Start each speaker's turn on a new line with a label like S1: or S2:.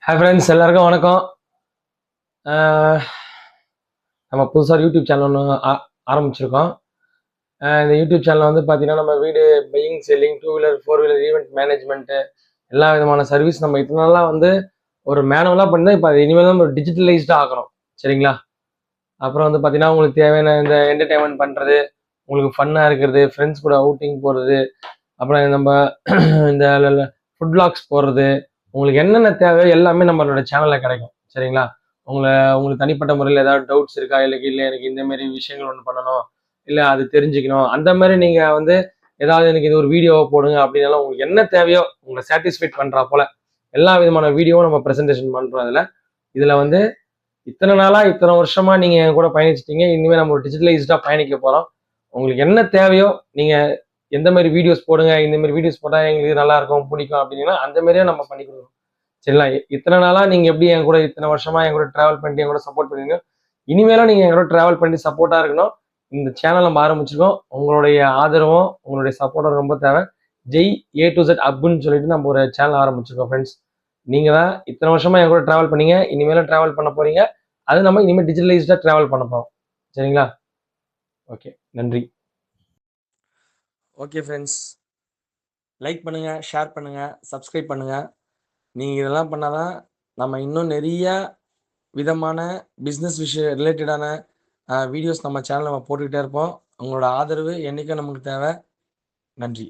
S1: Hi friends, எல்லாருக்கும் வணக்கம். அஹ் நம்ம புதுசாக யூடியூப் சேனல் ஒன்று ஆரம்பிச்சிருக்கோம். இந்த யூடியூப் சேனல் வந்து பார்த்தீங்கன்னா, நம்ம வீடு buying, selling, two wheeler, four wheeler, event management எல்லா விதமான சர்வீஸ் நம்ம இதனாலாம் வந்து ஒரு மேனுவலாக பண்ணி தான் இப்போ அது இனிமேல் தான் ஒரு டிஜிட்டலைஸ்டாக ஆகணும். சரிங்களா? அப்புறம் வந்து பார்த்தீங்கன்னா, உங்களுக்கு தேவையான இந்த என்டர்டைன்மெண்ட் பண்ணுறது, உங்களுக்கு ஃபன்னாக இருக்கிறது, ஃப்ரெண்ட்ஸ் கூட அவுட்டிங் போகிறது, அப்புறம் நம்ம இந்த ஃபுட் பிளாக்ஸ் போடுறது, உங்களுக்கு என்னென்ன தேவையோ எல்லாமே நம்மளோட சேனல்ல கிடைக்கும். சரிங்களா? உங்களுக்கு தனிப்பட்ட முறையில் ஏதாவது டவுட்ஸ் இருக்கா? இல்லை எனக்கு இந்த மாதிரி விஷயங்கள் ஒன்று பண்ணணும், இல்லை அது தெரிஞ்சுக்கணும், அந்த மாதிரி நீங்க வந்து ஏதாவது எனக்கு இது ஒரு வீடியோவை போடுங்க அப்படின்னாலும் உங்களுக்கு என்ன தேவையோ உங்களை சாட்டிஸ்ஃபைட் பண்றா போல எல்லா விதமான வீடியோவும் நம்ம ப்ரெசென்டேஷன் பண்றோம். இதுல வந்து இத்தனை நாளா இத்தனை வருஷமா நீங்க என் கூட பயணிச்சிட்டீங்க. இனிமேல் நம்ம ஒரு டிஜிட்டலைஸ்டா பயணிக்க போறோம். உங்களுக்கு என்ன தேவையோ நீங்க எந்த மாதிரி வீடியோஸ் போடுங்க, இந்த மாதிரி வீடியோஸ் போட்டா எங்களுக்கு நல்லா இருக்கும், பிடிக்கும் அப்படின்னா அந்த மாதிரியே நம்ம பண்ணி கொடுக்குறோம். சரிங்களா? இத்தனை நாளா நீங்க எப்படி என் கூட இத்தனை வருஷமா என் கூட டிராவல் பண்ணிட்டு என் கூட சப்போர்ட் பண்ணுவீங்க, இனிமேலும் நீங்க என் கூட டிராவல் பண்ணி சப்போர்ட்டா இருக்கணும். இந்த சேனல் நம்ம ஆரம்பிச்சிருக்கோம். உங்களுடைய ஆதரவும் உங்களுடைய சப்போர்ட்டும் ரொம்ப தேவை. ஜெய் ஏ டு Z அப்னு சொல்லிட்டு நம்ம ஒரு சேனல் ஆரம்பிச்சிருக்கோம் ஃப்ரெண்ட்ஸ். நீங்க தான் இத்தனை வருஷமா என் கூட டிராவல் பண்ணீங்க, இனிமேலும் டிராவல் பண்ண போறீங்க. அது நம்ம இனிமேல் டிஜிட்டலைஸ்டா டிராவல் பண்ண போறோம். சரிங்களா? ஓகே, நன்றி. ஓகே ஃப்ரெண்ட்ஸ், லைக் பண்ணுங்க, ஷேர் பண்ணுங்க, சப்ஸ்கிரைப் பண்ணுங்க. நீங்க இதெல்லாம் பண்ணாதான் நம்ம இன்னும் நிறைய விதமான பிஸ்னஸ் விஷயம் ரிலேட்டடான வீடியோஸ் நம்ம சேனல் நம்ம போட்டுக்கிட்டே இருப்போம். உங்களோட ஆதரவு என்றைக்கும் நமக்கு தேவை. நன்றி.